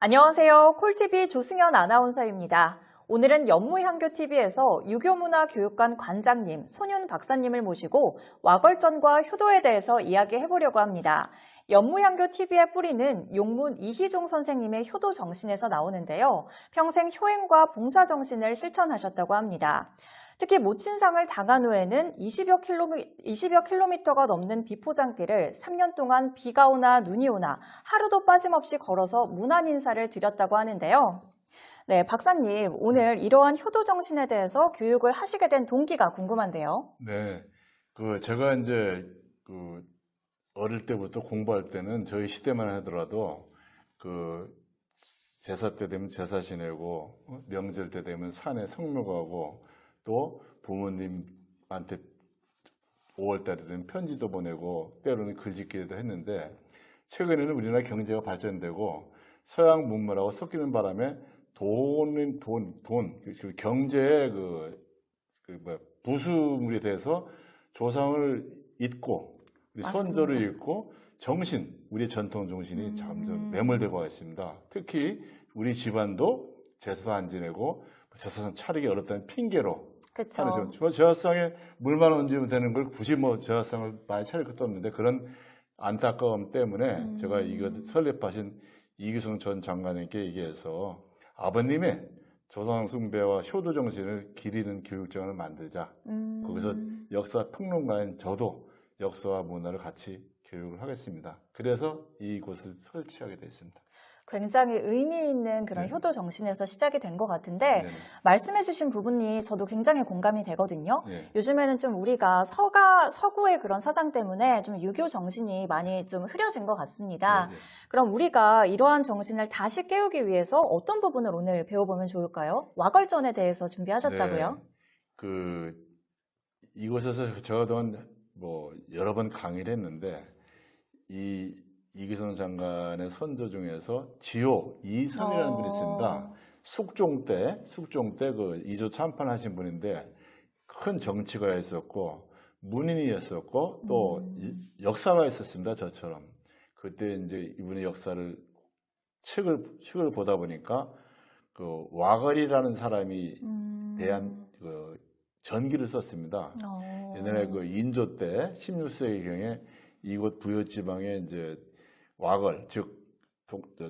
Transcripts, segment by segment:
안녕하세요. 콜TV 조승현 아나운서입니다. 오늘은 연무향교TV에서 유교문화교육관 관장님 손윤 박사님을 모시고 와걸전과 효도에 대해서 이야기해보려고 합니다. 연무향교TV의 뿌리는 용문 이희종 선생님의 효도 정신에서 나오는데요. 평생 효행과 봉사 정신을 실천하셨다고 합니다. 특히 모친상을 당한 후에는 20여 킬로미터가 넘는 비포장길을 3년 동안 비가 오나 눈이 오나 하루도 빠짐없이 걸어서 문안 인사를 드렸다고 하는데요. 네, 박사님, 오늘 이러한 효도 정신에 대해서 교육을 하시게 된 동기가 궁금한데요. 네, 제가 이제 어릴 때부터 공부할 때는 저희 시대만 하더라도 제사 때 되면 제사 지내고 명절 때 되면 산에 성묘 가고 또 부모님한테 5월달에 되면 편지도 보내고 때로는 글짓기도 했는데 최근에는 우리나라 경제가 발전되고 서양 문물하고 섞이는 바람에 경제의 부수물에 대해서 조상을 잊고 우리 선조를 잊고 우리의 전통 정신이 점점 매몰되고 있습니다. 특히 우리 집안도 제사도 안 지내고 제사상 차리기 어렵다는 핑계로 그렇죠. 제사상에 물만 얹으면 되는 걸 굳이 제사상을 많이 차릴 것도 없는데 그런 안타까움 때문에 제가 이것을 설립하신 이규성 전 장관님께 얘기해서 아버님의 조상 숭배와 효도 정신을 기리는 교육정을 만들자. 거기서 역사 평론가인 저도 역사와 문화를 같이 교육을 하겠습니다. 그래서 이곳을 설치하게 됐습니다. 굉장히 의미 있는 그런 효도 정신에서 시작이 된 것 같은데 말씀해 주신 부분이 저도 굉장히 공감이 되거든요. 요즘에는 좀 우리가 서구의 그런 사상 때문에 좀 유교 정신이 많이 좀 흐려진 것 같습니다. 그럼 우리가 이러한 정신을 다시 깨우기 위해서 어떤 부분을 오늘 배워보면 좋을까요? 와걸전에 대해서 준비하셨다고요? 네. 이곳에서 저도 여러 번 강의를 했는데 이기성 장관의 선조 중에서 지호 이선이라는 분이 있습니다. 숙종 때 이조 참판하신 분인데 큰 정치가였었고 문인이었었고 또 역사가 있었습니다. 저처럼 그때 이제 이분의 역사를 책을 보다 보니까 와걸이라는 사람이 대한 전기를 썼습니다. 옛날에 인조 때 16세기경에 이곳 부여지방에 이제 와걸, 즉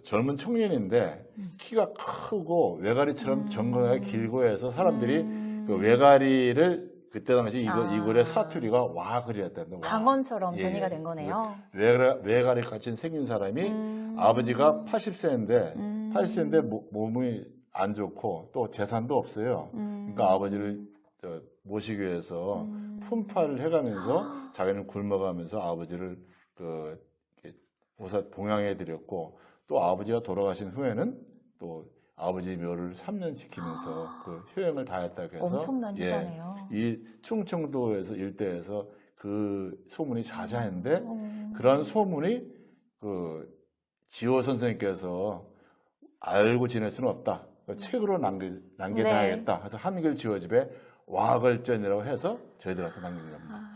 젊은 청년인데 키가 크고 외가리처럼 정근하게 길고 해서 사람들이 외가리를 그때 당시 이골의 사투리가 와걸이었다는 방언처럼 전이가 된 거네요. 외가리 같이 생긴 사람이 아버지가 80세인데 몸이 안 좋고 또 재산도 없어요. 그러니까 아버지를 모시기 위해서 품팔을 해가면서 자기는 굶어가면서 아버지를 봉양해 드렸고 또 아버지가 돌아가신 후에는 또 아버지 묘를 3년 지키면서 효행을 다했다고 해서 엄청난 효자네요. 이 충청도에서 일대에서 그 소문이 자자한데 그런 소문이 지호 선생님께서 알고 지낼 수는 없다. 책으로 남겨놔야겠다. 그래서 한글 지호집에 와걸전이라고 해서 저희들한테 남긴 겁니다.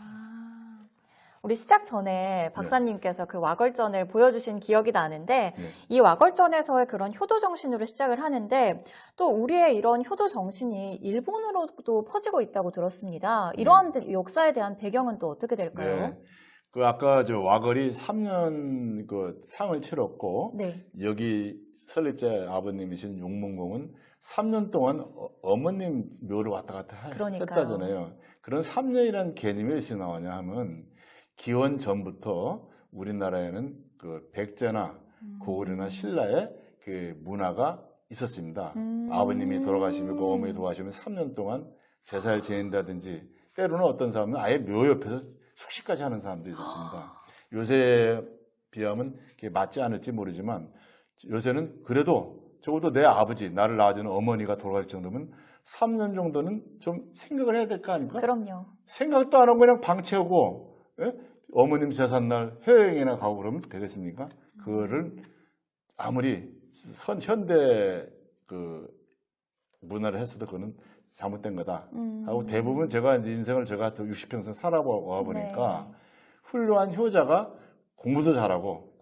우리 시작 전에 박사님께서 그 와걸전을 보여주신 기억이 나는데 이 와걸전에서의 그런 효도 정신으로 시작을 하는데 또 우리의 이런 효도 정신이 일본으로도 퍼지고 있다고 들었습니다. 이러한 역사에 대한 배경은 또 어떻게 될까요? 아까 와걸이 3년 상을 치렀고 여기 설립자 아버님이신 용문공은 3년 동안 어머님 묘를 왔다 갔다 했다잖아요. 그런 3년이라는 개념이 어디서 나오냐 하면 기원 전부터 우리나라에는 백제나 고구려나 신라의 문화가 있었습니다. 아버님이 돌아가시면 어머니 돌아가시면 3년 동안 제사를 지낸다든지 때로는 어떤 사람은 아예 묘 옆에서 숙식까지 하는 사람도 있었습니다. 요새에 비하면 그게 맞지 않을지 모르지만 요새는 그래도 적어도 내 아버지, 나를 낳아주는 어머니가 돌아갈 정도면 3년 정도는 좀 생각을 해야 될 거 아닙니까? 그럼요. 생각도 안 하고 그냥 방 채우고 어머님 제삿날 해외여행이나 가고 그러면 되겠습니까? 그거를 아무리 현대 문화를 했어도 그거는 잘못된 거다 하고 대부분 제가 이제 인생을 60평생 살아와 보니까 훌륭한 효자가 공부도 잘하고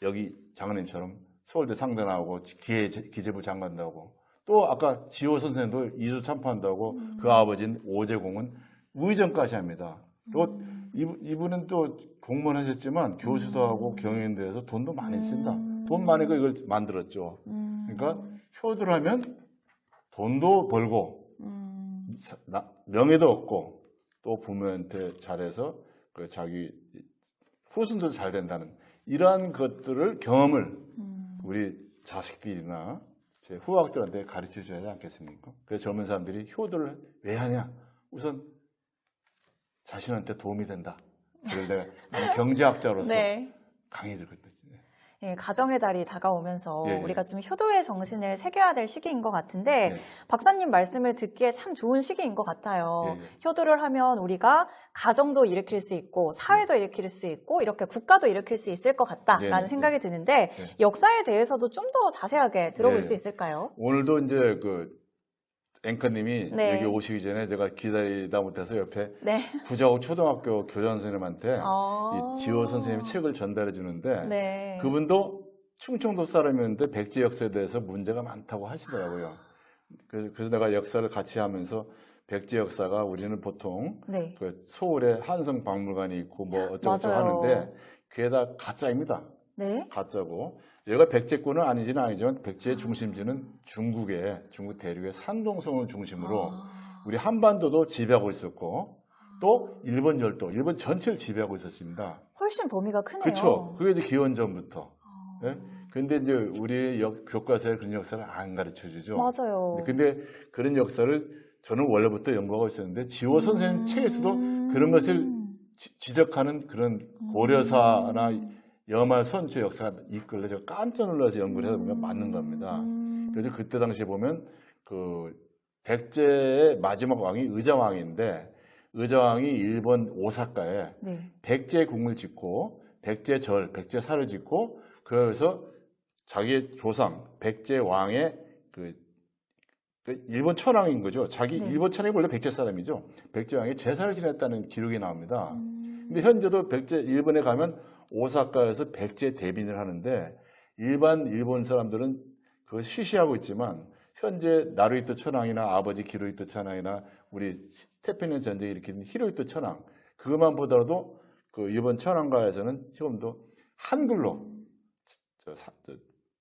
여기 장로님처럼 서울대 상대 나오고 기재부 장관도 하고 또 아까 지호 선생님도 이주 참파한다고 그 아버지인 오재공은 의전까지 합니다. 또 이분은 또 공무원 하셨지만 교수도 하고 경영인대에서 돈도 많이 쓴다. 돈 많으니까 이걸 만들었죠. 그러니까 효도를 하면 돈도 벌고 명예도 얻고 또 부모한테 잘해서 그 자기 후손도 잘 된다는 이러한 것들을 경험을 우리 자식들이나 제 후학들한테 가르쳐 줘야 하지 않겠습니까? 그래서 젊은 사람들이 효도를 왜 하냐? 우선 자신한테 도움이 된다. 그래서 내가 경제학자로서 네. 강의 들고 있다. 예, 가정의 달이 다가오면서 예, 예. 우리가 좀 효도의 정신을 새겨야 될 시기인 것 같은데 예. 박사님 말씀을 듣기에 참 좋은 시기인 것 같아요. 예, 예. 효도를 하면 우리가 가정도 일으킬 수 있고 사회도 일으킬 수 있고 이렇게 국가도 일으킬 수 있을 것 같다라는 예, 생각이 드는데 예. 역사에 대해서도 좀 더 자세하게 들어볼 예. 수 있을까요? 오늘도 이제 그 앵커님이 네. 여기 오시기 전에 제가 기다리다 못해서 옆에 네. 구자욱 초등학교 교장 선생님한테 아. 이 지호 선생님 책을 전달해 주는데 네. 그분도 충청도 사람이었는데 백제 역사에 대해서 문제가 많다고 하시더라고요. 그래서 내가 역사를 같이 하면서 백제 역사가 우리는 보통 네. 그 서울에 한성박물관이 있고 뭐 어쩌고저쩌고 맞아요. 하는데 그게 다 가짜입니다. 네. 가짜고 얘가 백제권은 아니지는 아니지만 백제의 중심지는 중국 대륙의 산동성을 중심으로 우리 한반도도 지배하고 있었고 또 일본 열도, 일본 전체를 지배하고 있었습니다. 훨씬 범위가 크네요. 그렇죠. 그게 이제 기원전부터. 예? 근데 이제 우리 교과서에 그런 역사를 안 가르쳐 주죠. 맞아요. 근데 그런 역사를 저는 원래부터 연구하고 있었는데 지호 선생님 책에서도 그런 것을 지적하는 그런 고려사나 여말 선조 역사가 있길래 제가 깜짝 놀라서 연구를 하다 보면 맞는 겁니다. 그래서 그때 당시에 보면 그 백제의 마지막 왕이 의자왕인데 의자왕이 일본 오사카에 네. 백제궁을 짓고 백제살을 짓고 그래서 자기 조상 백제왕의 그 일본 천황인 거죠. 자기 네. 일본 천황이 원래 백제 사람이죠. 백제왕이 제사를 지냈다는 기록이 나옵니다. 근데 현재도 일본에 가면 오사카에서 백제 대빈을 하는데 일반 일본 사람들은 그걸 시시하고 있지만 현재 나루히토 천황이나 아버지 기로히토 천황이나 우리 스테페니언 전쟁을 일으킨 히로히토 천황 그것만 보더라도 그 일본 천황가에서는 지금도 한글로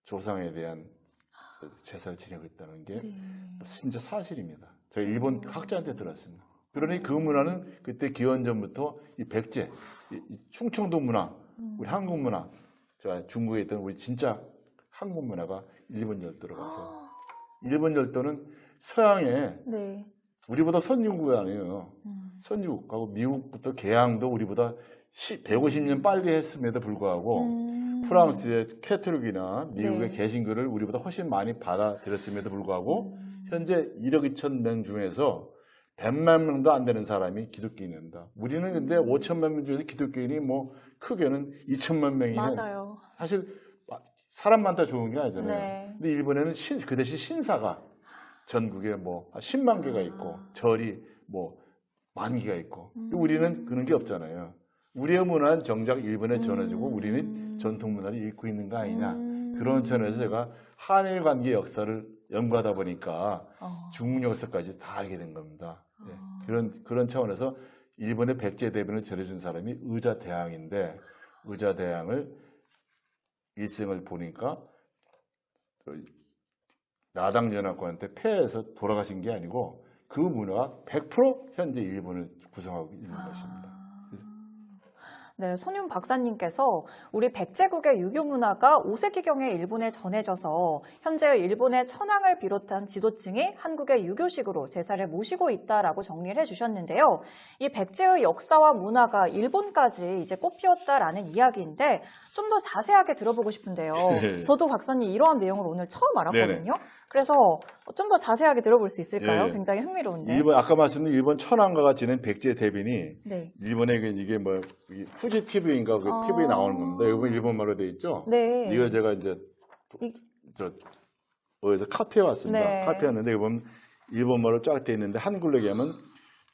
조상에 대한 제사를 지내고 있다는 게 진짜 사실입니다. 제가 일본 학자한테 들었습니다. 그러니 그 문화는 그때 기원전부터 이 백제, 이 충청도 문화, 우리 한국 문화, 제가 중국에 있던 우리 진짜 한국 문화가 일본 열도로 가서 일본 열도는 서양에 네. 우리보다 선진국이 아니에요. 선진국하고 미국부터 개항도 우리보다 150년 빨리 했음에도 불구하고 프랑스의 캐톨릭이나 미국의 네. 개신교를 우리보다 훨씬 많이 받아들였음에도 불구하고 현재 1억 2천 명 중에서 100만 명도 안 되는 사람이 기독교인입니다. 우리는 근데 5천만 명 중에서 기독교인이 뭐 크게는 2천만 명이면 맞아요. 사실 사람 많다 좋은 게 아니잖아요. 네. 근데 일본에는 그 대신 신사가 전국에 뭐 10만 개가 있고 절이 뭐 10,000개가 있고 우리는 그런 게 없잖아요. 우리의 문화는 정작 일본에 전해지고 우리는 전통 문화를 잃고 있는 거 아니냐. 그런 차원에서 제가 한일 관계 역사를 연구하다 보니까 중국 역사까지 다 알게 된 겁니다. 네. 그런 차원에서 일본의 백제 대변을 전해준 사람이 의자대항인데 의자대항을 일생을 보니까 나당연합군한테 패해서 돌아가신 게 아니고 그 문화가 100% 현재 일본을 구성하고 있는 것입니다. 네, 손윤 박사님께서 우리 백제국의 유교 문화가 5세기경에 일본에 전해져서 현재의 일본의 천황을 비롯한 지도층이 한국의 유교식으로 제사를 모시고 있다라고 정리를 해주셨는데요. 이 백제의 역사와 문화가 일본까지 이제 꽃피웠다라는 이야기인데 좀 더 자세하게 들어보고 싶은데요. 네. 저도 박사님 이러한 내용을 오늘 처음 알았거든요. 그래서 좀 더 자세하게 들어볼 수 있을까요? 네. 굉장히 흥미로운데. 일본 아까 말씀드린 일본 천황가가 지낸 백제 대빈이 네. 일본의 이게 뭐 후지 TV인가 그 TV에 나오는 겁니다. 이거 일본말로 돼 있죠. 네. 이거 제가 이제 어디서 카페에 왔습니다. 네. 카페에 왔는데 이거 보면 일본말로 쫙 돼 있는데 한글로 얘기하면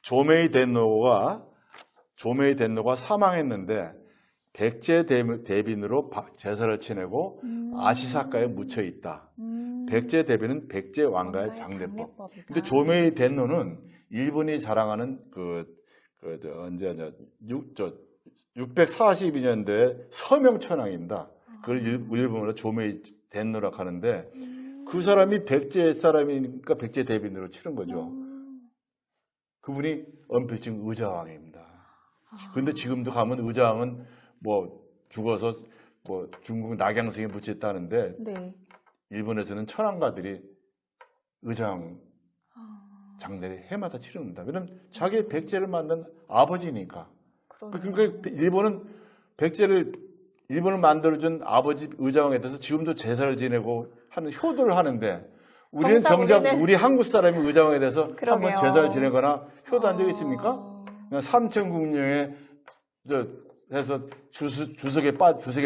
조메이 덴노가 사망했는데 백제 대빈으로 제사를 지내고 아시사가에 묻혀 있다. 백제 대빈은 백제 왕가의 장례법. 근데 조메이 덴노는 일본이 자랑하는 언제 642년도에 서명천왕입니다. 그걸 일본어로 조메이 덴노라고 하는데 그 사람이 백제 사람이니까 백제 대빈으로 치른 거죠. 그분이 언필증 의자왕입니다. 근데 지금도 가면 의자왕은 뭐 죽어서 뭐 중국 낙양성에 묻혔다는데 네. 일본에서는 천황가들이 의자왕 장례를 해마다 치릅니다. 왜냐면 자기 백제를 만든 아버지니까. 그러니까 일본을 만들어준 아버지 의자왕에 대해서 지금도 제사를 지내고 하는 효도를 하는데 우리는 정작 우리 한국 사람이 의자왕에 대해서 한번 제사를 지내거나 효도한 적이 있습니까? 그냥 삼천궁령에 해서 주석에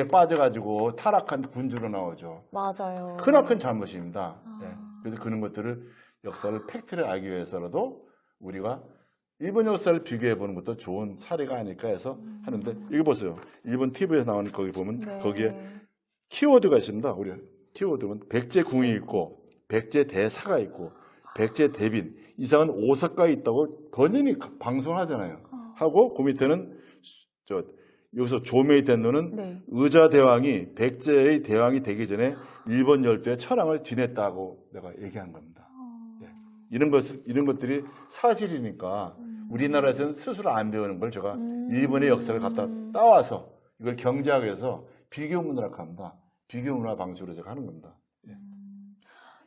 빠져가지고 타락한 군주로 나오죠. 맞아요. 크나큰 잘못입니다. 네. 그래서 그런 것들을 역사를 팩트를 알기 위해서라도 우리가 일본 역사를 비교해 보는 것도 좋은 사례가 아닐까 해서 하는데 이거 보세요. 일본 TV에서 나오는 거기 보면 네. 거기에 키워드가 있습니다. 우리 키워드는 백제 궁이 있고 백제 대사가 있고 백제 대빈 이상은 오사카에 있다고 번연히 방송하잖아요. 하고 그 밑에는 여기서 조메이 덴노는 네. 의자 대왕이 백제의 대왕이 되기 전에 일본 열도의 천황을 지냈다고 내가 얘기한 겁니다. 네. 이런 것들이 사실이니까 우리나라에서는 스스로 안 배우는 걸 제가 일본의 역사를 갖다 따와서 이걸 경제학에서 비교 문화라고 합니다. 비교 문화 방식으로 제가 하는 겁니다. 예.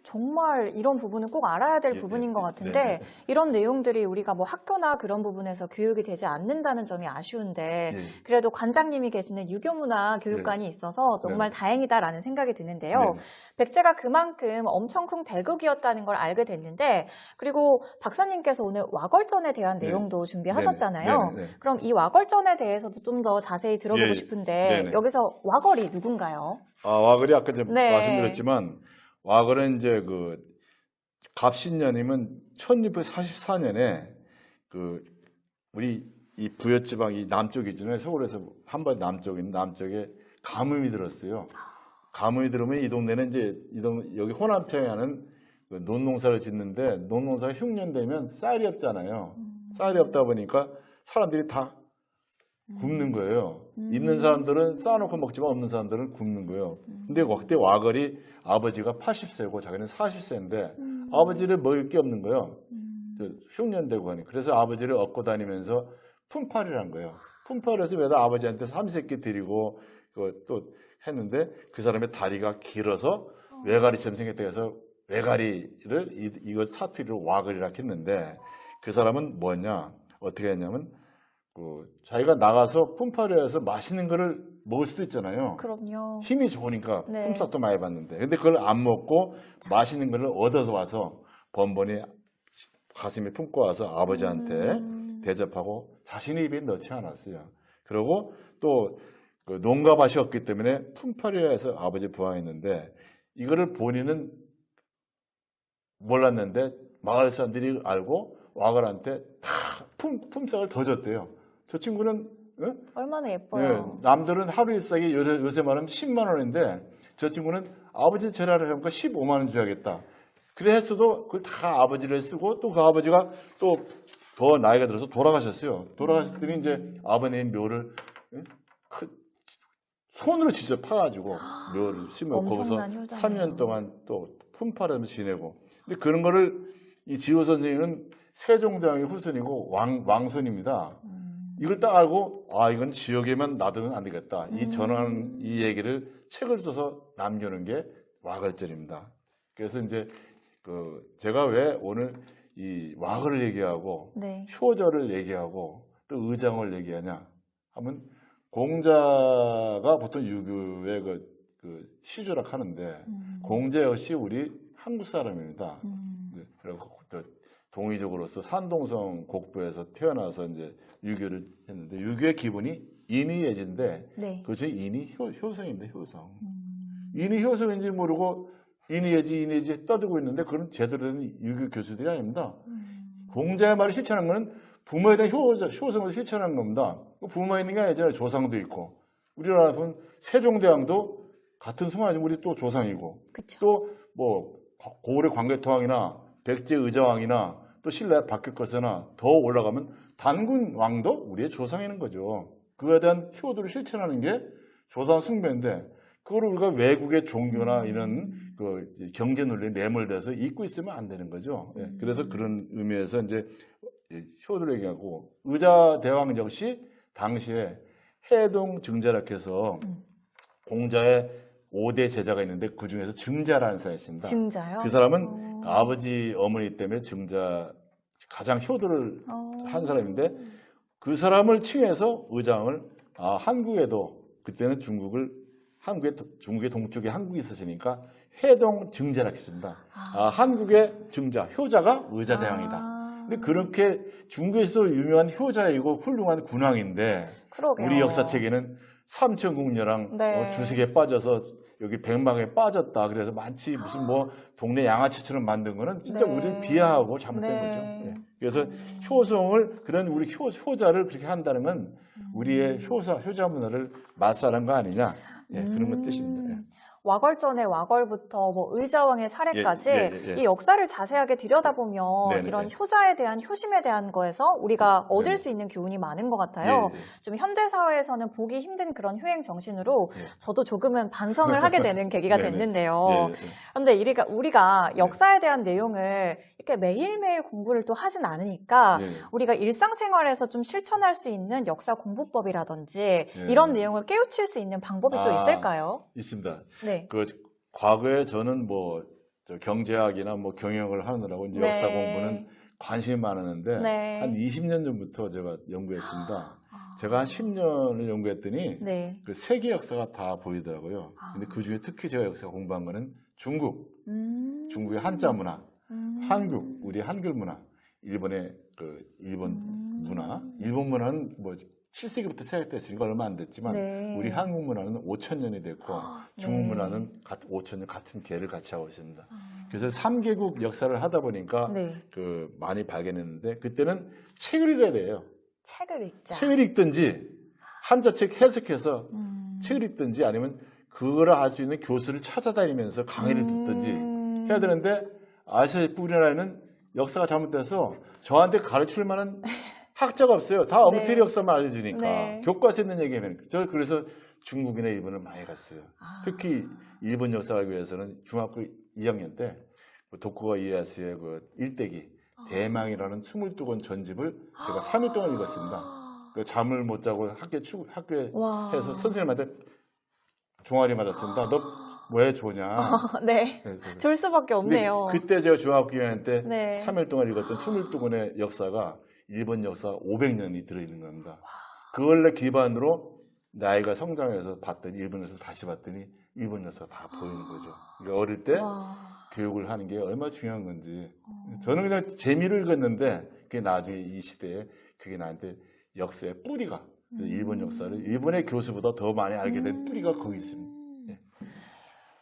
정말 이런 부분은 꼭 알아야 될 부분인 것 같은데 이런 내용들이 우리가 뭐 학교나 그런 부분에서 교육이 되지 않는다는 점이 아쉬운데 그래도 관장님이 계시는 유교문화 교육관이 있어서 정말 다행이다라는 생각이 드는데요. 백제가 그만큼 엄청 큰 대국이었다는 걸 알게 됐는데 그리고 박사님께서 오늘 와걸전에 대한 내용도 준비하셨잖아요. 그럼 이 와걸전에 대해서도 좀 더 자세히 들어보고 싶은데 여기서 와걸이 누군가요? 와걸이 아까 말씀드렸지만 와걸은 이제 갑신년이면 1644년에 우리 이 부여지방 이 남쪽이잖아요. 서울에서 한번 남쪽에 가뭄이 들었어요. 가뭄이 들으면 이 동네는 여기 호남평야는 논농사를 짓는데 논농사가 흉년되면 쌀이 없잖아요. 쌀이 없다 보니까 사람들이 다 굶는 거예요. 있는 사람들은 쌓아놓고 먹지만 없는 사람들은 굶는 거예요. 근데 그때 와걸이 아버지가 80세고 자기는 40세인데 아버지를 먹을 게 없는 거예요. 흉년되고 하니. 그래서 아버지를 업고 다니면서 품팔이를 한 거예요. 품팔을 해서 매달 아버지한테 삼세끼 드리고 또 했는데 그 사람의 다리가 길어서 외가리처럼 생겼다 해서 외가리를 이거 사투리로 와걸이라고 했는데 그 사람은 뭐냐 어떻게 했냐면 자기가 나가서 품팔이를 해서 맛있는 거를 먹을 수도 있잖아요. 그럼요. 힘이 좋으니까 품삯도 많이 받는데. 근데 그걸 안 먹고 맛있는 거를 얻어서 와서 번번이 가슴에 품고 와서 아버지한테 대접하고 자신의 입에 넣지 않았어요. 그리고 또 농가밭이 없기 때문에 품팔이를 해서 아버지 부화했는데 이거를 본인은 몰랐는데 마을 사람들이 알고 와걸한테 다 품삯을 더 줬대요. 저 친구는 얼마나 예뻐요. 남들은 하루 일상이 요새 말하면 10만 원인데 저 친구는 아버지 제라를 하니까 15만 원 줘야겠다. 그래 했어도 그걸 다 아버지를 쓰고 또 그 아버지가 또 더 나이가 들어서 돌아가셨어요. 돌아가실 때는 이제 아버님 묘를 손으로 직접 파가지고 묘를 심어 거기서 3년 동안 또 품팔하면서 지내고. 근데 그런 거를 이 지호 선생님은 세종대왕의 후손이고 왕손입니다. 이걸 딱 알고 이건 지역에만 놔두면 안 되겠다. 이 얘기를 책을 써서 남겨놓은 게 와걸전입니다. 그래서 이제 제가 왜 오늘 이 와걸을 얘기하고 효절을 얘기하고 또 의장을 얘기하냐 하면 공자가 보통 유교의 시조라고 하는데 공자 역시 우리 한국 사람입니다. 그리고 동의적으로서 산동성 곡부에서 태어나서 이제 유교를 했는데 유교의 기본이 인의예지인데 그것이 인의 효성입니다. 효성. 인의 효성인지 모르고 인의예지 떠들고 있는데 그건 제대로 된 유교 교수들이 아닙니다. 공자의 말을 실천한 것은 부모에 대한 효성을 실천한 겁니다. 부모에 있는 게 아니잖아요. 조상도 있고 우리나라 보면 세종대왕도 같은 순간이지만 우리 또 조상이고 그쵸. 또 뭐 고구려 광개토왕이나 백제 의자왕이나 또 신라의 박격거세나 더 올라가면 단군 왕도 우리의 조상이는 거죠. 그거에 대한 효도를 실천하는 게 조상 숭배인데 그걸 우리가 외국의 종교나 이런 그 경제 논리에 매몰돼서 잊고 있으면 안 되는 거죠. 예, 그래서 그런 의미에서 이제 효도를 얘기하고 의자대왕 역시 당시에 해동 증자락해서 공자의 5대 제자가 있는데 그 중에서 증자라는 사람이 있습니다. 증자요? 그 사람은 아버지 어머니 때문에 증자 가장 효도를 한 사람인데 그 사람을 칭해서 의장을 한국에도 그때는 중국의 동쪽에 한국이 있었으니까 해동 증자라고 했습니다. 한국의 증자, 효자가 의자대왕이다. 근데 그렇게 중국에서 유명한 효자이고 훌륭한 군왕인데 그러게요. 우리 역사책에는 삼천궁녀랑 네. 주식에 빠져서 여기 백막에 빠졌다. 그래서 마치 무슨 뭐 동네 양아치처럼 만든 거는 진짜 네. 우리를 비하하고 잘못된 네. 거죠. 예. 그래서 효성을 그런 우리 효자를 그렇게 한다는 건 우리의 효자 문화를 맞사는 거 아니냐. 예, 그런 것 뜻입니다. 예. 와걸전의 와걸부터 뭐 의자왕의 사례까지 예. 이 역사를 자세하게 들여다보면 네네. 이런 효자에 대한 효심에 대한 거에서 우리가 얻을 수 있는 교훈이 많은 것 같아요. 좀 현대 사회에서는 보기 힘든 그런 효행 정신으로 저도 조금은 반성을 하게 되는 계기가 됐는데요. 그런데 우리가 역사에 대한 내용을 이렇게 매일매일 공부를 또 하진 않으니까 우리가 일상생활에서 좀 실천할 수 있는 역사 공부법이라든지 이런 내용을 깨우칠 수 있는 방법이 또 있을까요? 있습니다. 네. 그 과거에 저는 뭐 경제학이나 뭐 경영을 하느라고 이제 역사 공부는 관심이 많았는데 한 20년 전부터 제가 연구했습니다. 제가 한 10년을 연구했더니 그 세계 역사가 다 보이더라고요. 근데 그 중에 특히 제가 역사 공부한 거는 중국의 한자 문화, 한국, 우리 한글 문화, 일본의 그 일본 문화, 일본 문화는 뭐 7세기부터 시작됐으니까 얼마 안 됐지만 우리 한국 문화는 5,000년이 됐고 중국 문화는 5,000년 같은 계를 같이 하고 있습니다. 그래서 3개국 역사를 하다 보니까 그 많이 발견했는데 그때는 책을 읽어야 돼요. 책을 읽자. 책을 읽든지 한자책 해석해서 책을 읽든지 아니면 그거를 알 수 있는 교수를 찾아다니면서 강의를 듣든지 해야 되는데 아시아뿐 우리나라에는 역사가 잘못돼서 저한테 가르칠 만한 학자가 없어요. 다 엉터리 역사만 알려주니까. 교과서에 있는 얘기는. 저 그래서 중국이나 일본을 많이 갔어요. 특히 일본 역사 알기 위해서는 중학교 2학년 때 도쿠가와 이에야스의 그 일대기 대망이라는 22권 전집을 제가 3일 동안 읽었습니다. 잠을 못 자고 학교에서 선생님한테 종아리 맞았습니다. 너 왜 조냐? 졸 수밖에 없네요. 그때 제가 중학교 2학년 때 3일 동안 읽었던 22권의 역사가 일본 역사 500년이 들어있는 겁니다. 그걸 기반으로 나이가 성장해서 봤더니 일본 역사 다시 봤더니 일본 역사가 다 보이는 거죠. 그러니까 어릴 때 교육을 하는 게 얼마나 중요한 건지. 저는 그냥 재미로 읽었는데 그게 나중에 이 시대에 그게 나한테 역사의 뿌리가 일본 역사를 일본의 교수보다 더 많이 알게 된 뿌리가 거기 있습니다.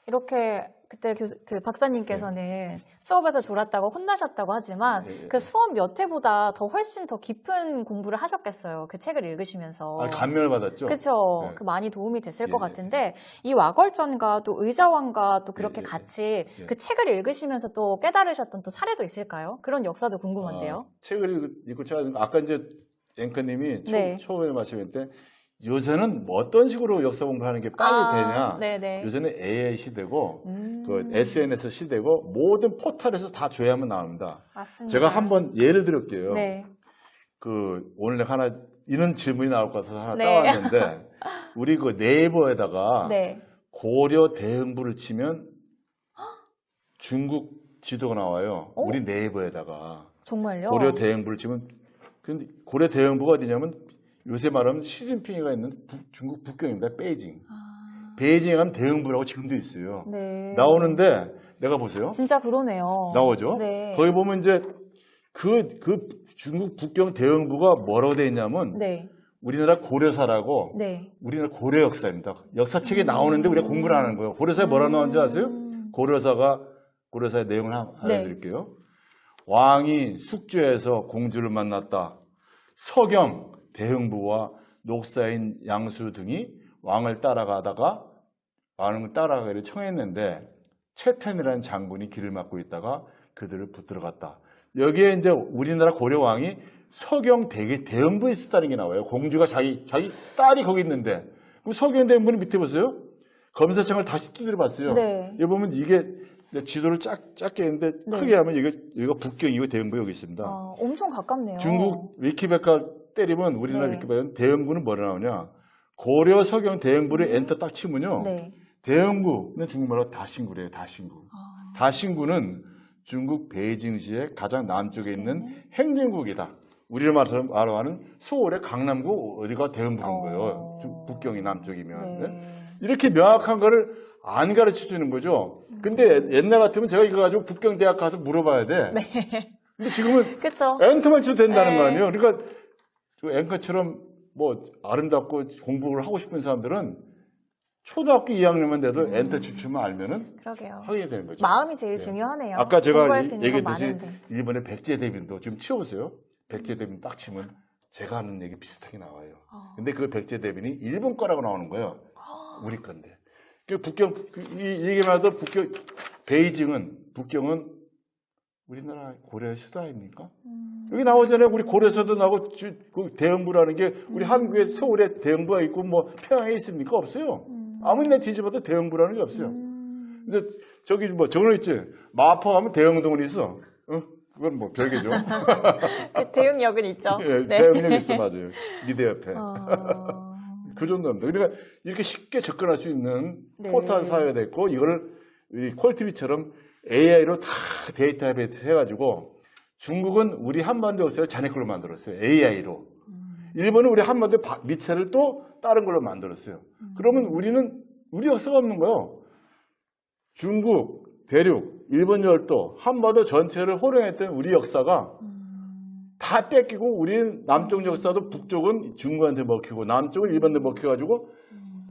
이렇게 그때 그 박사님께서는 수업에서 졸았다고 혼나셨다고 하지만 그 수업 몇 회보다 훨씬 더 깊은 공부를 하셨겠어요. 그 책을 읽으시면서. 감명을 받았죠. 그렇죠. 그 많이 도움이 됐을 것 같은데 이 와걸전과 또 의자왕과 또 그렇게 같이 그 책을 읽으시면서 또 깨달으셨던 또 사례도 있을까요? 그런 역사도 궁금한데요. 책을 읽고 제가 아까 이제 앵커님이 처음에 말씀할 때 요새는 뭐 어떤 식으로 역사 공부하는 게 빨리 되냐. 요새는 AI 시대고 그 SNS 시대고 모든 포털에서 다 조회하면 나옵니다. 맞습니다. 제가 한번 예를 들을게요. 그 오늘 하나 이런 질문이 나올 것 같아서 하나 따왔는데 우리 그 네이버에다가 고려 대흥부를 치면 중국 지도가 나와요. 우리 네이버에다가. 정말요? 고려 대흥부를 치면 근데 고려 대흥부가 어디냐면 요새 말하면 시진핑이가 있는 중국 북경입니다. 베이징. 베이징에 가면 대흥부라고 지금도 있어요. 나오는데 내가 보세요. 진짜 그러네요. 나오죠. 거기 보면 이제 그 중국 북경 대흥부가 뭐라고 되어 있냐면 우리나라 고려사라고 우리나라 고려 역사입니다. 역사책에 나오는데 우리가 공부를 하는 거예요. 고려사에 뭐라 나오는지 아세요? 고려사의 내용을 알려드릴게요. 왕이 숙주에서 공주를 만났다. 서경 대흥부와 녹사인 양수 등이 왕을 따라가기를 청했는데 최텐이라는 장군이 길을 막고 있다가 그들을 붙들어갔다. 여기에 이제 우리나라 고려 왕이 서경 대형부에 있었다는 게 나와요. 공주가 자기 딸이 거기 있는데 그럼 서경 대형부는 밑에 보세요. 검사창을 다시 두드려 봤어요. 네. 여기 보면 이게 지도를 작게 했는데 네. 크게 하면 여기가 북경이고 대형부 여기 있습니다. 엄청 가깝네요. 중국 위키백과 때리면 우리나라 네. 위키백은 대형부는 뭐라 나오냐. 고려 서경 대형부를 엔터 딱 치면요. 네. 대형부는 중국말로 다신구래요. 다신구. 다신구는 중국 베이징시의 가장 남쪽에 있는 행정국이다. 우리로 말하는 서울의 강남구 어디가 대형부인 거예요. 북경이 남쪽이면. 네. 이렇게 명확한 거를 안 가르쳐 주는 거죠. 근데 옛날 같으면 제가 이거 가지고 북경대학 가서 물어봐야 돼. 네. 근데 지금은 그쵸. 엔터만 쳐도 된다는 네. 거 아니에요. 그러니까 앵커처럼 뭐 아름답고 공부를 하고 싶은 사람들은 초등학교 2학년만 돼도 엔터 치면 알면은 그러게요. 하게 되는 거죠. 마음이 제일 네. 중요하네요. 아까 제가 공부할 수 있는 건 얘기했듯이 많은데. 일본의 백제대빈도 지금 치워보세요. 백제대빈 딱 치면 제가 하는 얘기 비슷하게 나와요. 근데 그 백제대빈이 일본 거라고 나오는 거예요. 우리 건데. 그 북경, 이 얘기만 해도 북경은 우리나라 고려의 수도 아닙니까? 여기 나오잖아요. 우리 고려에서도 나오고 그 대형부라는 게 우리 한국의 서울에 대형부가 있고 뭐 평양에 있습니까? 없어요. 아무리 내 뒤집어도 대형부라는 게 없어요. 근데 저기 뭐 저거 있지. 마포 가면 대형동은 있어. 그건 뭐 별개죠. 그 대응역은 있죠. 예, 네. 대형역 있어 맞아요. 미대 옆에. 그 정도입니다. 그러니까 이렇게 쉽게 접근할 수 있는 네. 포털 사회가 됐고 이거를 콜TV처럼 AI로 다 데이터베이스 해가지고 중국은 우리 한반도 역사를 자네 걸로 만들었어요. AI로. 일본은 우리 한반도 미체를 또 다른 걸로 만들었어요. 그러면 우리 역사가 없는 거예요. 중국, 대륙, 일본 열도, 한반도 전체를 호령했던 우리 역사가 다 뺏기고 우리는 남쪽 역사도 북쪽은 중국한테 먹히고 남쪽은 일본한테 먹혀가지고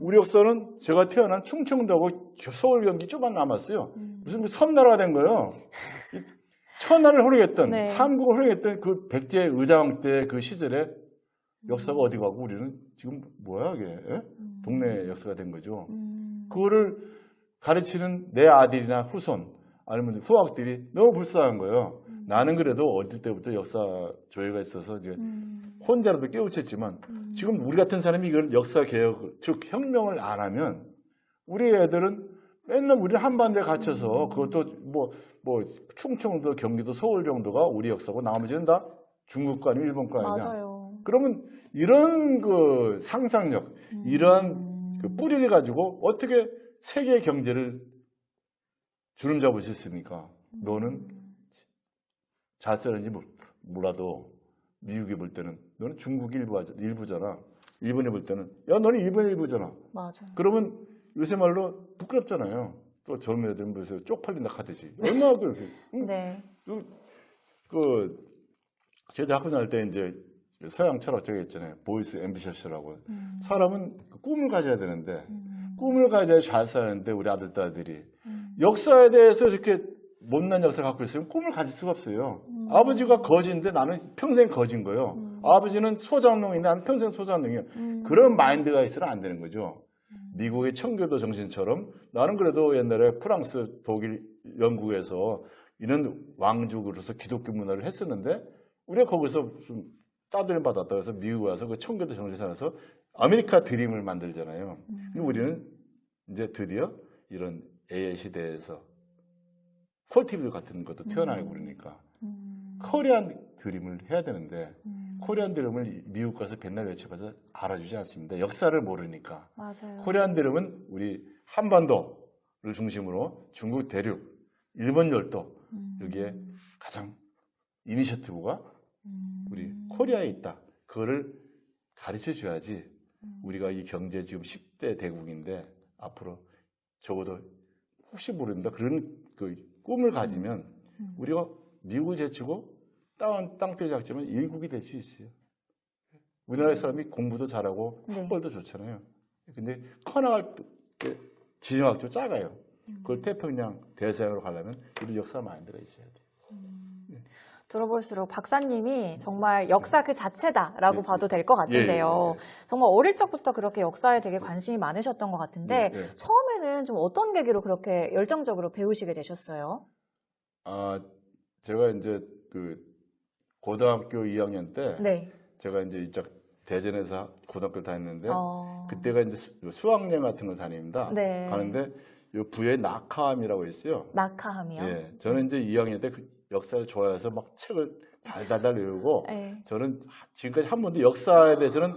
우리 역사는 제가 태어난 충청도하고 서울 경기 조금만 남았어요. 무슨 섬나라가 된 거예요. 천하를 호령했던 네. 삼국을 호령했던 그 백제 의장 때 그 시절에 역사가 어디 가고 우리는 지금 뭐야 이게 예? 동네 역사가 된 거죠. 그거를 가르치는 내 아들이나 후손 아니면 후학들이 너무 불쌍한 거예요. 나는 그래도 어릴 때부터 역사 조예가 있어서 이제 혼자라도 깨우쳤지만 지금 우리 같은 사람이 이걸 역사 개혁, 즉 혁명을 안 하면 우리 애들은 맨날 우리 한반도에 갇혀서 그것도 뭐 충청도, 경기도, 서울 정도가 우리 역사고 나머지는 다 중국 거 아니면 일본 거 아니냐. 맞아요. 그러면 이런 그 상상력, 이러한 그 뿌리를 가지고 어떻게 세계 경제를 주름 잡을 수 있습니까? 너는 잘 쓰는지 몰라도 미국이 볼 때는 너는 중국이 일부잖아. 일본이 볼 때는 야 너는 일본의 일부잖아. 맞아. 그러면 요새 말로 부끄럽잖아요. 또 젊은 애들은 무슨 쪽팔린다 하듯이. 얼마나 그렇게. 네. 제가 학교 다닐 때 이제 서양 철학자가 있잖아요. 보이스 앰비셔스라고. 사람은 꿈을 가져야 되는데 꿈을 가져야 잘 사는데 우리 아들, 딸들이 역사에 대해서 이렇게 못난 역사를 갖고 있으면 꿈을 가질 수가 없어요. 아버지가 거지인데 나는 평생 거지인 거예요. 아버지는 소장농인데 나는 평생 소장농이에요. 그런 마인드가 있어는 안 되는 거죠. 미국의 청교도 정신처럼 나는 그래도 옛날에 프랑스, 독일, 영국에서 이런 왕족으로서 기독교 문화를 했었는데 우리가 거기서 좀 따돌림 받았다 해서 미국 와서 그 청교도 정신에서 아메리카 드림을 만들잖아요. 근데 우리는 이제 드디어 이런 AI 시대에서 콜티브 같은 것도 태어나고 그러니까 코리안 드림을 해야 되는데 코리안 드림을 미국 가서 맨날 외쳐봐서 알아주지 않습니다. 역사를 모르니까. 맞아요. 코리안 드림은 우리 한반도를 중심으로 중국 대륙, 일본 열도 여기에 가장 이니셔티브가 우리 코리아에 있다. 그거를 가르쳐 줘야지 우리가 이 경제 지금 10대 대국인데 앞으로 적어도 혹시 모릅니다. 그런 그 꿈을 가지면 우리가 미국을 제치고 땅떼 작지만 일국이 될 수 있어요. 우리나라 사람이 공부도 잘하고 학벌도 좋잖아요. 근데 커나갈 지정학교 작아요. 그걸 태평양 대서양으로 가려면 이런 역사 마인드가 있어야 돼요. 들어볼수록 박사님이 정말 역사 그 자체다라고 예, 봐도 될 것 같은데요. 예. 정말 어릴 적부터 그렇게 역사에 되게 관심이 많으셨던 것 같은데 처음에는 좀 어떤 계기로 그렇게 열정적으로 배우시게 되셨어요? 제가 이제 그 고등학교 2학년 때 네. 제가 이제 이쪽 대전에서 고등학교를 다녔는데 그때가 이제 수학여행 같은 걸 다닙니다. 네. 가는데 요 부에 낙하함이라고 있어요. 낙하함이요? 예, 저는 이제 2학년 때 그 역사를 좋아해서 막 책을 달달달 외우고 네. 저는 지금까지 한 번도 역사에 대해서는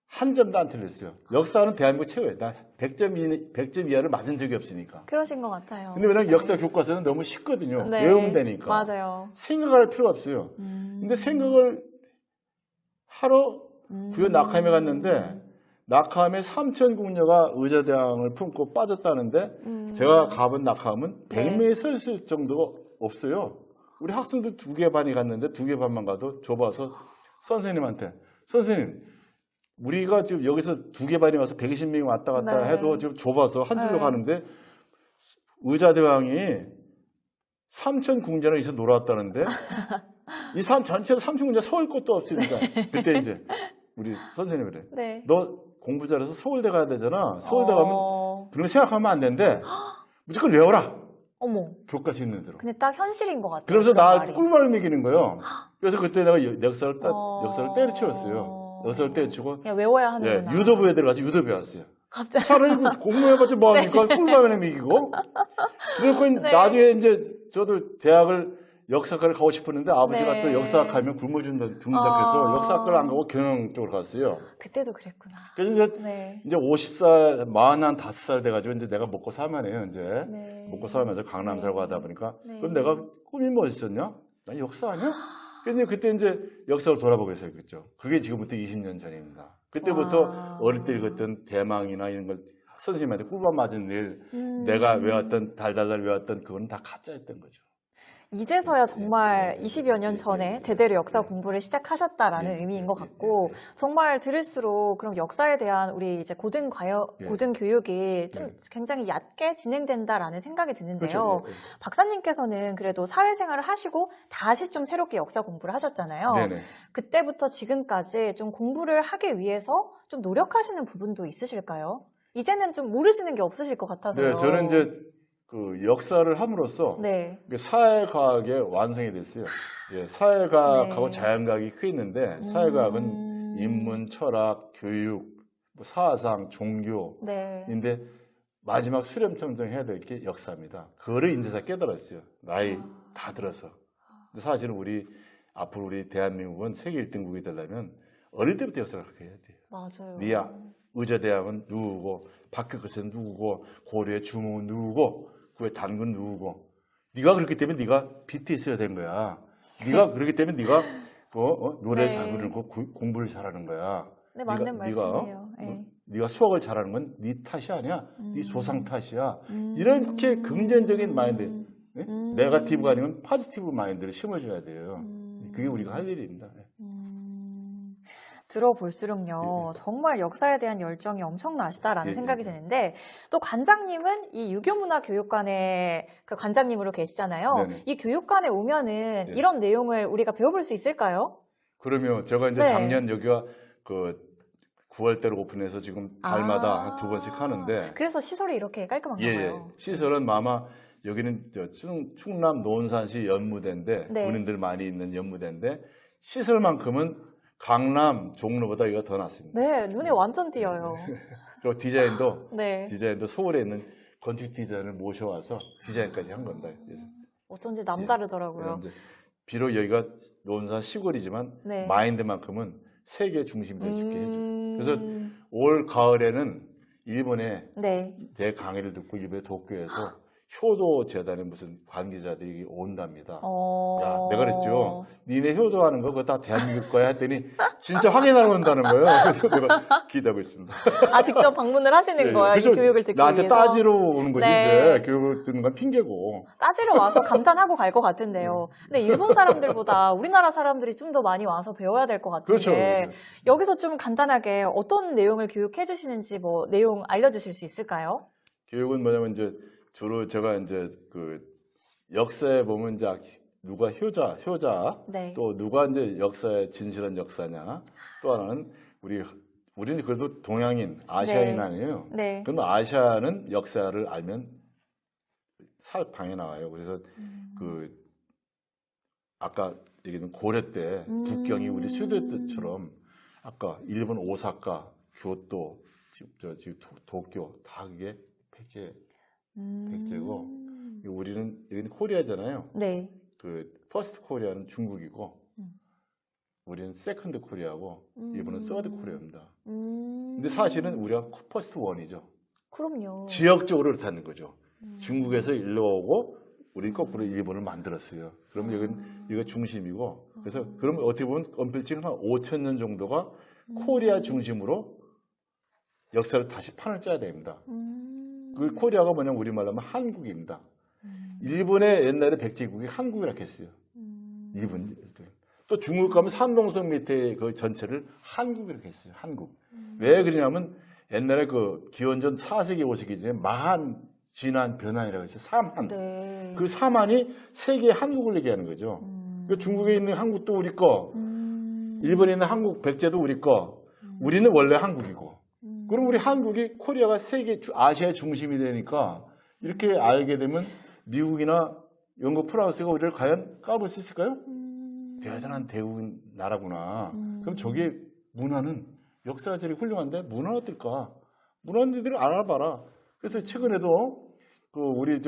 한 점도 안 틀렸어요. 역사는 대한민국 최고예요. 나 100점 이하를 맞은 적이 없으니까. 그러신 것 같아요. 근데 왜냐면 역사 교과서는 너무 쉽거든요. 네. 외우면 되니까. 맞아요. 생각할 필요가 없어요. 근데 생각을 하러 부여 낙하함에 갔는데 낙하함에 삼천궁녀가 의자대왕을 품고 빠졌다는데 제가 가본 낙하함은 100명이 서 있을 정도가 없어요. 우리 학생들 2개 반이 갔는데 2개 반만 가도 좁아서 선생님한테 선생님 우리가 지금 여기서 2개 반이 와서 120명이 왔다 갔다 해도 지금 좁아서 한 줄로 가는데 의자대왕이 삼천궁녀를 여기서 놀았다는데 이 산 전체가 삼천궁녀 서울 곳도 없으니까 그때 이제 우리 선생님이 그래. 너 공부 잘해서 서울대 가야 되잖아. 서울대 가면 그런 거 생각하면 안 되는데 무조건 외워라. 어머. 교과서 있는 대로. 근데 딱 현실인 것 같아요. 그러면서 나 꿀말을 먹이는 거예요. 그래서 그때 내가 역사를 때려치웠어요. 역사를 때려치고 그냥 외워야 하는구나. 유도부에 들어가서 유도 배웠어요. 갑자기. 차라리 공부해봤자 뭐합니까? 꿀말을 먹이고. 그리고 나중에 이제 저도 대학을 역사학과를 가고 싶었는데 아버지가 또 역사학 가면 굶어 죽는다 그래서 역사학과를 안 가고 경영 쪽으로 갔어요. 그때도 그랬구나. 그래서 이제 50살, 45살 돼가지고 이제 내가 먹고 살만해요, 이제. 먹고 살면서 강남 살고 하다 보니까. 그럼 내가 꿈이 뭐 있었냐? 난 역사 아니야? 그래서 그때 이제 역사를 돌아보게 됐겠죠. 그게 지금부터 20년 전입니다. 그때부터 어릴 때 읽었던 대망이나 이런 걸 선생님한테 꿀밤 맞은 일, 내가 외웠던, 달달달 외웠던 그건 다 가짜였던 거죠. 이제서야 정말 20여 년 전에 제대로 역사 공부를 시작하셨다라는 의미인 것 같고 정말 들을수록 그럼 역사에 대한 우리 이제 고등 교육이 좀 굉장히 얕게 진행된다라는 생각이 드는데요. 박사님께서는 그래도 사회생활을 하시고 다시 좀 새롭게 역사 공부를 하셨잖아요. 그때부터 지금까지 좀 공부를 하기 위해서 좀 노력하시는 부분도 있으실까요? 이제는 좀 모르시는 게 없으실 것 같아서요. 네, 저는 이제 그 역사를 함으로써 사회과학의 완성이 됐어요. 사회과학하고 자연과학이 크 있는데 사회과학은 인문, 철학, 교육, 뭐 사상, 종교인데 마지막 수렴청정해야 될 게 역사입니다. 그거를 인제사 깨달았어요. 나이 다 들어서. 근데 사실은 앞으로 우리 대한민국은 세계 1등국이 되려면 어릴 때부터 역사를 그렇게 해야 돼요. 맞아요. 의자대왕은 누구고, 박혁거스는 누구고, 고려의 주몽은 누구고, 그의 당군 누구고. 네가 그렇기 때문에 네가 BTS가 된 거야. 네가 그렇기 때문에 네가 노래 잘 부르고 공부를 잘하는 거야. 네, 맞는 말씀이에요. 네가 수학을 잘하는 건 네 탓이 아니야. 네 조상 탓이야. 이렇게 긍정적인 마인드, 네거티브가 아니면 포지티브 마인드를 심어줘야 돼요. 그게 우리가 할 일입니다. 들어볼수록요, 정말 역사에 대한 열정이 엄청나시다라는 생각이 드는데, 또 관장님은 이 유교문화교육관의 그 관장님으로 계시잖아요. 이 교육관에 오면은 이런 내용을 우리가 배워볼 수 있을까요? 그러면 제가 이제 작년 여기가 그 9월대로 오픈해서 지금 달마다 한 2번씩 하는데. 그래서 시설이 이렇게 깔끔한가 봐요. 시설은 아마 여기는 충남 논산시 연무대인데, 군인들 많이 있는 연무대인데, 시설만큼은 강남, 종로보다 이거 더 낫습니다. 네, 눈에 완전 띄어요. 그리고 디자인도 서울에 있는 건축 디자인을 모셔와서 디자인까지 한 겁니다. 그래서. 어쩐지 남다르더라고요. 비록 여기가 논산 시골이지만 마인드만큼은 세계 중심이 될 수 있게 해줘. 그래서 올 가을에는 일본에 대강의를 듣고 일본의 도쿄에서 효도 재단에 무슨 관계자들이 온답니다. 야, 내가 그랬죠. 니네 효도하는 거 그거 다 대한민국 거야 했더니 진짜 확인하러 온다는 거예요. 그래서 내가 기대하고 있습니다. 직접 방문을 하시는 거예요? 이 교육을 듣기 나한테 위해서? 따지러 오는 거지 이제. 교육을 듣는 건 핑계고. 따지러 와서 감탄하고 갈 것 같은데요. 근데 일본 사람들보다 우리나라 사람들이 좀 더 많이 와서 배워야 될 것 같은데 그렇죠. 여기서 좀 간단하게 어떤 내용을 교육해 주시는지 내용 알려주실 수 있을까요? 교육은 뭐냐면 이제 주로 제가 이제 그 역사에 보면 이제 누가 효자, 네. 또 누가 이제 역사의 진실한 역사냐. 또 하나는 우리는 그래도 동양인, 아시아인 네. 아니에요. 네. 그럼 아시아는 역사를 알면 살 방에 나와요. 그래서 아까 얘기한 고려 때 국경이 우리 수도 때처럼 아까 일본 오사카, 교토, 지금 도쿄 다 그게 백제고 우리는 여기는 코리아잖아요. 네. 퍼스트 코리아는 중국이고 우리는 세컨드 코리아고 일본은 서드 코리아입니다. 근데 사실은 우리가 퍼스트 원이죠. 그럼요. 지역적으로 그렇다는 거죠. 중국에서 일로 오고 우리 거꾸로 일본을 만들었어요. 그러면 이거 중심이고 그래서 그러면 어떻게 보면 언필지는 한 5,000년 정도가 코리아 중심으로 역사를 다시 판을 짜야 됩니다. 그 코리아가 뭐냐면 우리말로 하면 한국입니다. 일본의 옛날에 백제국이 한국이라고 했어요. 일본. 또 중국 가면 산동성 밑에 그 전체를 한국이라고 했어요. 한국. 왜 그러냐면 옛날에 그 기원전 4세기 5세기 전에 마한 진한 변환이라고 했어요. 삼한. 네. 그 삼한이 세계의 한국을 얘기하는 거죠. 그러니까 중국에 있는 한국도 우리 거, 일본에 있는 한국 백제도 우리 거, 우리는 원래 한국이고. 그럼 우리 한국이 코리아가 세계 아시아의 중심이 되니까 이렇게 알게 되면 미국이나 영국, 프랑스가 우리를 과연 까볼 수 있을까요? 대단한 대국인 나라구나. 그럼 저게 문화는 역사가 저리 훌륭한데 문화가 어떨까? 문화인들을 알아봐라. 그래서 최근에도 우리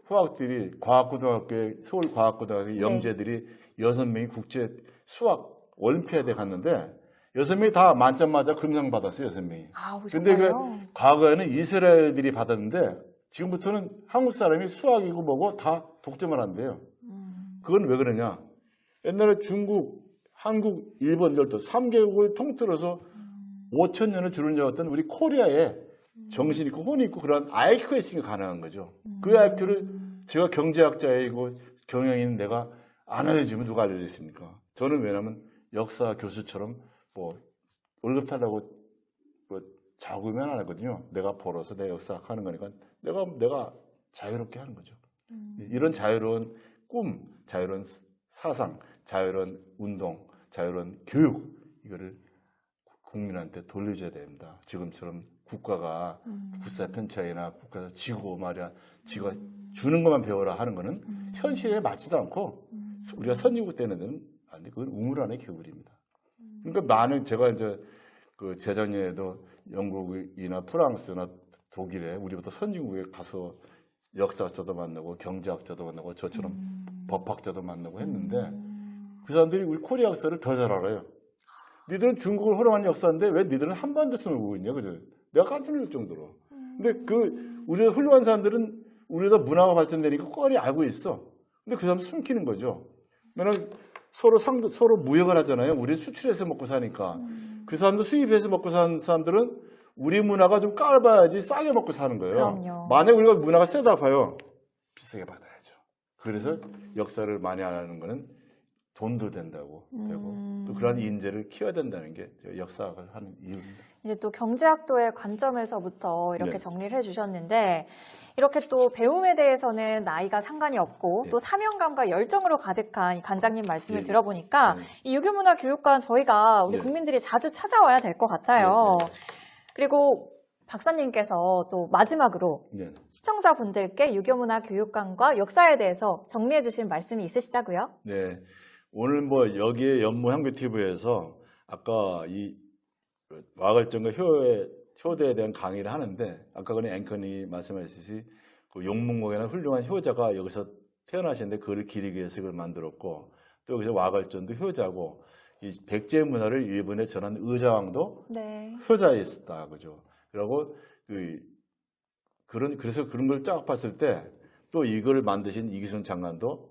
후학들이 과학고등학교에 서울과학고등학교 영재들이 6명이 국제 수학 올림피아드에 갔는데 6명이 다 만점 맞아 금상 받았어요. 6명이. 근데 과거에는 이스라엘들이 받았는데 지금부터는 한국 사람이 수학이고 뭐고 다 독점을 한대요. 그건 왜 그러냐? 옛날에 중국, 한국, 일본 열도 3개국을 통틀어서 5,000년을 주름잡았던 우리 코리아에 정신 있고 혼이 있고 그런 IQ가 있으니까 가능한 거죠. 그 IQ를 제가 경제학자이고 경영인 내가 안 알려주면 누가 알려주겠습니까? 저는 왜냐면 역사 교수처럼 월급 달라고 자구면 안 하거든요. 내가 벌어서 내 역사학 하는 거니까 내가 자유롭게 하는 거죠. 이런 자유로운 꿈, 자유로운 사상, 자유로운 운동, 자유로운 교육 이거를 국민한테 돌려줘야 됩니다. 지금처럼 국가가 국사 편차이나 국가에서 지고 말이야 지가 주는 것만 배워라 하는 거는 현실에 맞지도 않고 우리가 선진국 되는 데는 안 돼. 그건 우물 안의 개구리입니다. 그러니까 제가 이제 재작년에도 영국이나 프랑스나 독일에 우리보다 선진국에 가서 역사학자도 만나고 경제학자도 만나고 저처럼 법학자도 만나고 했는데 그 사람들이 우리 코리아 역사를 더 잘 알아요. 니들은 중국을 호령한 역사인데 왜 니들은 한반도 숨을 보고 있냐, 그죠? 내가 깜짝 놀랄 정도로. 근데 우리가 훌륭한 사람들은 우리가 문화가 발전되니까 뻔히 알고 있어. 근데 그 사람 숨기는 거죠. 왜냐면 서로 무역을 하잖아요. 우리 수출해서 먹고 사니까. 그 사람도 수입해서 먹고 사는 사람들은 우리 문화가 좀 깔아봐야지 싸게 먹고 사는 거예요. 그럼요. 만약 우리가 문화가 세다 봐요. 비싸게 받아야죠. 그래서 역사를 많이 안 하는 거는 돈도 된다고 되고 또 그런 인재를 키워야 된다는 게 역사학을 하는 이유입니다. 이제 또 경제학도의 관점에서부터 이렇게 정리를 해주셨는데 이렇게 또 배움에 대해서는 나이가 상관이 없고 또 사명감과 열정으로 가득한 이 관장님 말씀을 들어보니까 이 유교문화 교육관 저희가 우리 국민들이 자주 찾아와야 될 것 같아요. 그리고 박사님께서 또 마지막으로 시청자분들께 유교문화 교육관과 역사에 대해서 정리해 주신 말씀이 있으시다고요? 네. 오늘 여기에 연모향교TV에서 아까 이 와글정과 효대에 대한 강의를 하는데 아까 전에 앵커니 말씀하셨듯이 용문공이라는 훌륭한 효자가 여기서 태어나셨는데 그를 기리기 위해서 이걸 만들었고 또 여기서 와글전도 효자고 이 백제 문화를 일본에 전한 의자왕도 효자였다, 그죠? 그리고 그래서 그런 걸 쫙 봤을 때 또 이걸 만드신 이기순 장관도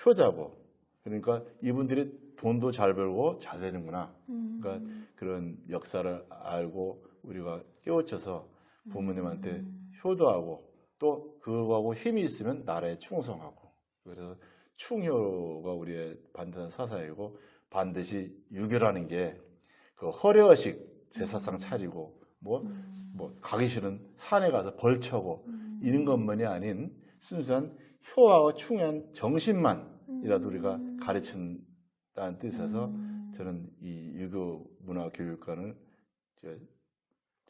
효자고 그러니까 이분들이 돈도 잘 벌고 잘 되는구나. 그러니까 그런 역사를 알고 우리가 깨우쳐서 부모님한테 효도하고 또 그거하고 힘이 있으면 나라에 충성하고 그래서 충효가 우리의 반드시 사사이고 반드시 유교라는 게 허례허식 제사상 차리고 가기 싫은 산에 가서 벌 쳐고 이런 것만이 아닌 순수한 효하고 충한 정신만이라도 우리가 가르친다는 뜻에서 저는 이 유교 문화 교육관을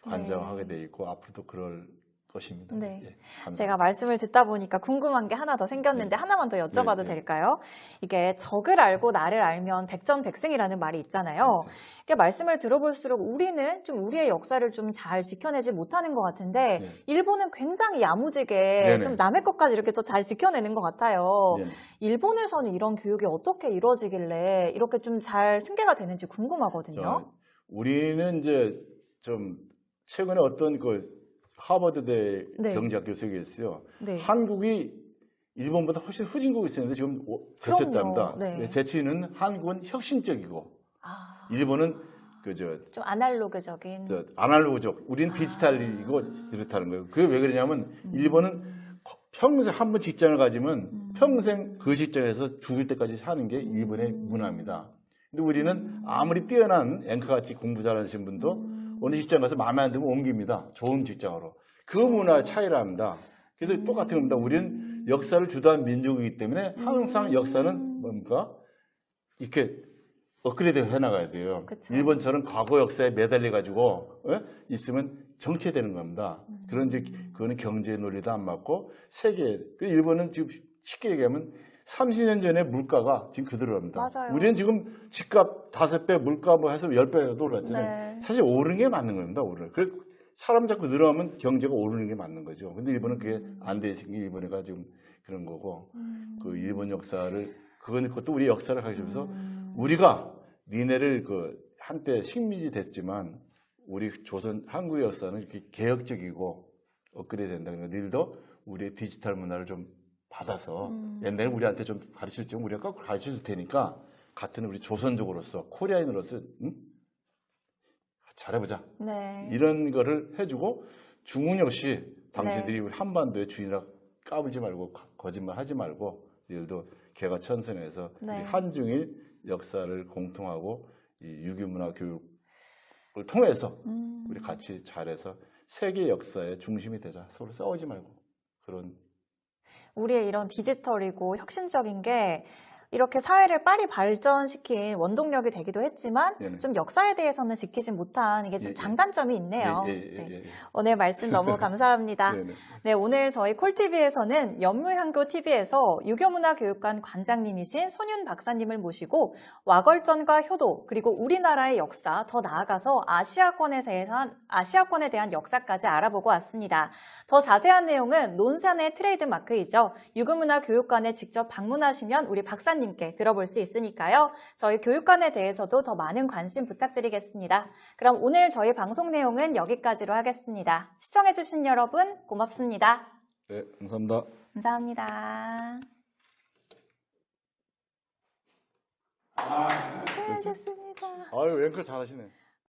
관장하게 돼 있고 앞으로도 그럴 것입니다. 네. 예, 감사합니다. 제가 말씀을 듣다 보니까 궁금한 게 하나 더 생겼는데 하나만 더 여쭤봐도 될까요? 이게 적을 알고 나를 알면 백전백승이라는 말이 있잖아요. 이게 말씀을 들어볼수록 우리는 좀 우리의 역사를 좀 잘 지켜내지 못하는 것 같은데 일본은 굉장히 야무지게 좀 남의 것까지 이렇게 또 잘 지켜내는 것 같아요. 일본에서는 이런 교육이 어떻게 이루어지길래 이렇게 좀 잘 승계가 되는지 궁금하거든요. 우리는 이제 좀 최근에 어떤 하버드대 경제학 교수가 있어요. 한국이 일본보다 훨씬 후진국이 있었는데 지금 제쳤답니다. 제치는 한국은 혁신적이고 일본은 좀 아날로그적인. 아날로그적. 우리는 디지털이고 이렇다는 거예요. 그게 왜 그러냐면 일본은 평생 한 번 직장을 가지면 평생 그 직장에서 죽을 때까지 사는 게 일본의 문화입니다. 근데 우리는 아무리 뛰어난 앵커같이 공부 잘하시는 분도 어느 직장 가서 마음에 안 들면 옮깁니다. 좋은 직장으로. 그 문화의 차이랍니다. 그래서 똑같은 겁니다. 우리는 역사를 주도한 민족이기 때문에 항상 역사는 뭡니까? 이렇게 업그레이드 해나가야 돼요. 그쵸. 일본처럼 과거 역사에 매달려가지고 있으면 정체되는 겁니다. 그거는 경제 논리도 안 맞고 세계, 일본은 지금 쉽게 얘기하면 30년 전에 물가가 지금 그대로랍니다. 맞아요. 우리는 지금 집값 5배, 물가 해서 10배도 올랐잖아요. 사실 오르는 게 맞는 겁니다, 그래서 사람 자꾸 늘어나면 경제가 오르는 게 맞는 거죠. 근데 일본은 그게 안 돼 있으니 일본이가 지금 그런 거고, 그 일본 역사를, 그것도 우리 역사를 가르쳐서 우리가 니네를 한때 식민지 됐지만 우리 조선, 한국의 역사는 이렇게 개혁적이고 업그레이드 된다는 거, 니들도 우리의 디지털 문화를 좀 받아서 옛날에 우리한테 좀 가르칠 줄 우리가 꼭 가르쳐 줄 테니까 같은 우리 조선족으로서 코리아인으로서 잘해보자. 이런 거를 해주고 중국 역시 당신들이 우리 한반도의 주인이라 까불지 말고 거짓말 하지 말고 니들도 개가천선해서 우리 한중일 역사를 공통하고 이 유교문화 교육을 통해서 우리 같이 잘해서 세계 역사의 중심이 되자. 서로 싸우지 말고 그런. 우리의 이런 디지털이고 혁신적인 게 이렇게 사회를 빨리 발전시킨 원동력이 되기도 했지만 좀 역사에 대해서는 지키지 못한 이게 좀 장단점이 있네요. 오늘 말씀 너무 감사합니다. 네, 오늘 저희 콜TV에서는 연무향교TV에서 유교문화교육관 관장님이신 손윤 박사님을 모시고 와걸전과 효도 그리고 우리나라의 역사 더 나아가서 아시아권에 대한 역사까지 알아보고 왔습니다. 더 자세한 내용은 논산의 트레이드마크이죠. 유교문화교육관에 직접 방문하시면 우리 박사님께 들어볼 수 있으니까요. 저희 교육관에 대해서도 더 많은 관심 부탁드리겠습니다. 그럼 오늘 저희 방송 내용은 여기까지로 하겠습니다. 시청해주신 여러분 고맙습니다. 네, 감사합니다. 감사합니다. 수고하셨습니다. 아유, 앵커 잘하시네.